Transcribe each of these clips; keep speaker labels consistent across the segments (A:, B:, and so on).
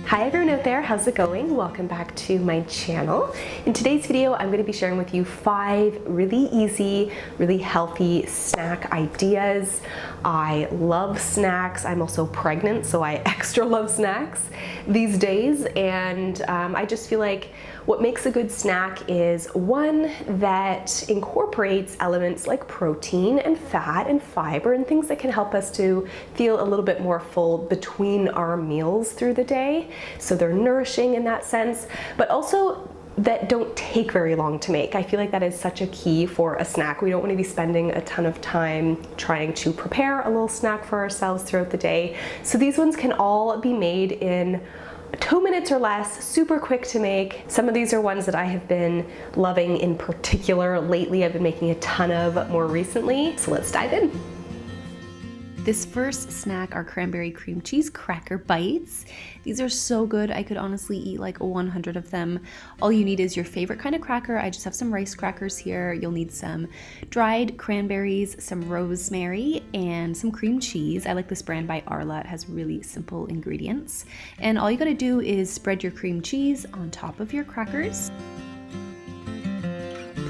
A: Hi everyone out there, how's it going? Welcome back to my channel. In today's video, I'm going to be sharing with you 5 really easy, really healthy snack ideas. I love snacks. I'm also pregnant, so I extra love snacks these days, and I just feel like what makes a good snack is one that incorporates elements like protein and fat and fiber and things that can help us to feel a little bit more full between our meals through the day. So they're nourishing in that sense, but also that don't take very long to make. I feel like that is such a key for a snack. We don't want to be spending a ton of time trying to prepare a little snack for ourselves throughout the day. So these ones can all be made in 2 minutes or less, super quick to make. Some of these are ones that I have been loving in particular lately. I've been making a ton of more recently. So let's dive in. This first snack are cranberry cream cheese cracker bites. These are so good. I could honestly eat like 100 of them. All you need is your favorite kind of cracker. I just have some rice crackers here. You'll need some dried cranberries, some rosemary, and some cream cheese. I like this brand by Arla. It has really simple ingredients. And all you gotta do is spread your cream cheese on top of your crackers.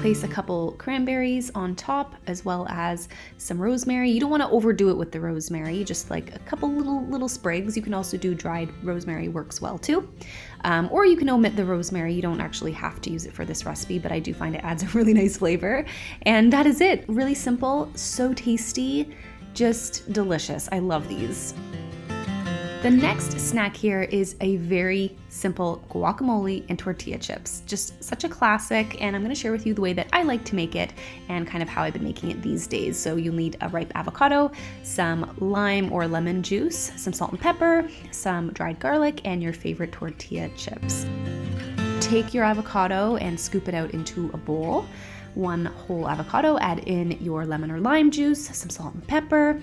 A: Place a couple cranberries on top as well as some rosemary. You don't want to overdo it with the rosemary, just like a couple little sprigs. You can also do dried rosemary, works well too. Or you can omit the rosemary. You don't actually have to use it for this recipe, but I do find it adds a really nice flavor. And that is it. Really simple, so tasty, just delicious. I love these. The next snack here is a very simple guacamole and tortilla chips. Just such a classic, and I'm going to share with you the way that I like to make it and kind of how I've been making it these days. So you'll need a ripe avocado, some lime or lemon juice, some salt and pepper, some dried garlic, and your favorite tortilla chips. Take your avocado and scoop it out into a bowl. 1 whole avocado, add in your lemon or lime juice, some salt and pepper,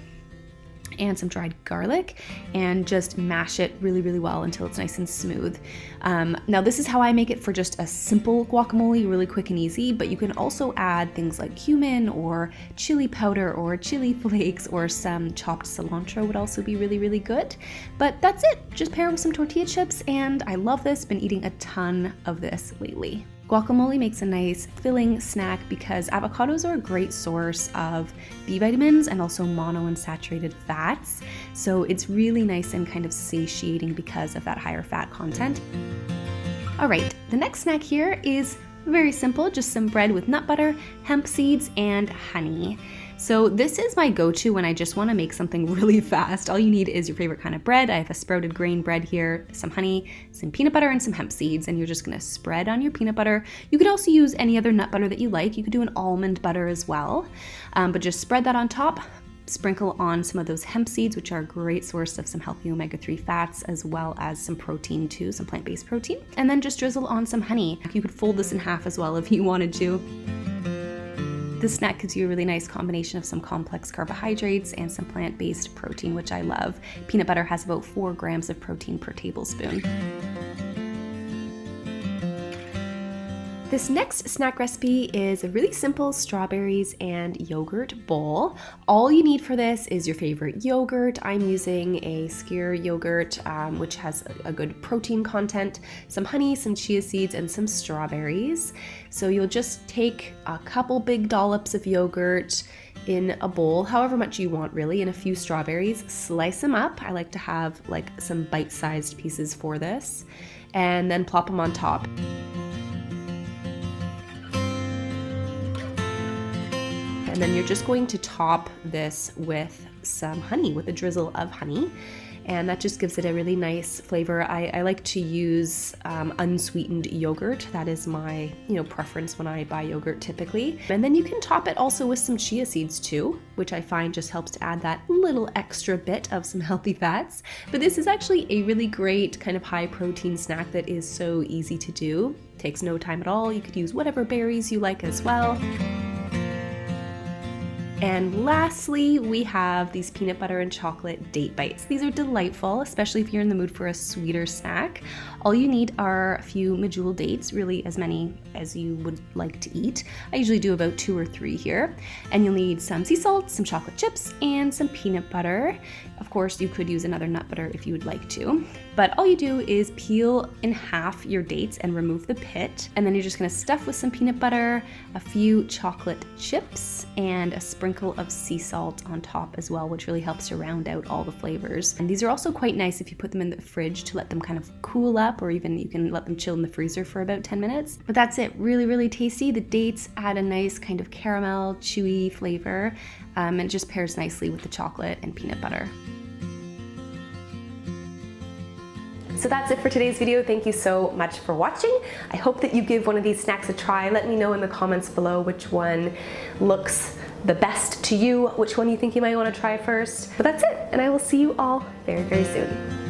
A: and some dried garlic, and just mash it really well until it's nice and smooth. Now this is how I make it for just a simple guacamole, really quick and easy, but you can also add things like cumin or chili powder or chili flakes, or some chopped cilantro would also be really good. But that's it, just pair it with some tortilla chips, and I love this. Been eating a ton of this lately. Guacamole makes a nice filling snack because avocados are a great source of B vitamins and also monounsaturated fats. So it's really nice and kind of satiating because of that higher fat content. All right, the next snack here is very simple, just some bread with nut butter, hemp seeds, and honey. So this is my go-to when I just want to make something really fast. All you need is your favorite kind of bread. I have a sprouted grain bread here, some honey, some peanut butter, and some hemp seeds, and you're just going to spread on your peanut butter. You could also use any other nut butter that you like. You could do an almond butter as well, but just spread that on top. Sprinkle on some of those hemp seeds, which are a great source of some healthy omega-3 fats, as well as some protein too, some plant-based protein. And then just drizzle on some honey. You could fold this in half as well if you wanted to. This snack gives you a really nice combination of some complex carbohydrates and some plant-based protein, which I love. Peanut butter has about 4 grams of protein per tablespoon. This next snack recipe is a really simple strawberries and yogurt bowl. All you need for this is your favorite yogurt. I'm using a skyr yogurt, which has a good protein content, some honey, some chia seeds, and some strawberries. So you'll just take a couple big dollops of yogurt in a bowl, however much you want really, and a few strawberries. Slice them up. I like to have like some bite-sized pieces for this, and then plop them on top. And then you're just going to top this with some honey, with a drizzle of honey. And that just gives it a really nice flavor. I like to use unsweetened yogurt. That is my preference when I buy yogurt typically. And then you can top it also with some chia seeds too, which I find just helps to add that little extra bit of some healthy fats. But this is actually a really great kind of high protein snack that is so easy to do. Takes no time at all. You could use whatever berries you like as well. And lastly, we have these peanut butter and chocolate date bites. These are delightful, especially if you're in the mood for a sweeter snack. All you need are a few medjool dates, really as many as you would like to eat. I usually do about 2 or 3 here. And you'll need some sea salt, some chocolate chips, and some peanut butter. Of course, you could use another nut butter if you would like to. But all you do is peel in half your dates and remove the pit. And then you're just gonna stuff with some peanut butter, a few chocolate chips, and a sprinkle of sea salt on top as well, which really helps to round out all the flavors. And these are also quite nice if you put them in the fridge to let them kind of cool up, or even you can let them chill in the freezer for about 10 minutes. But that's it, really, really tasty. The dates add a nice kind of caramel, chewy flavor, and it just pairs nicely with the chocolate and peanut butter. So that's it for today's video. Thank you so much for watching. I hope that you give one of these snacks a try. Let me know in the comments below which one looks the best to you, which one you think you might want to try first. But that's it, and I will see you all very, very soon.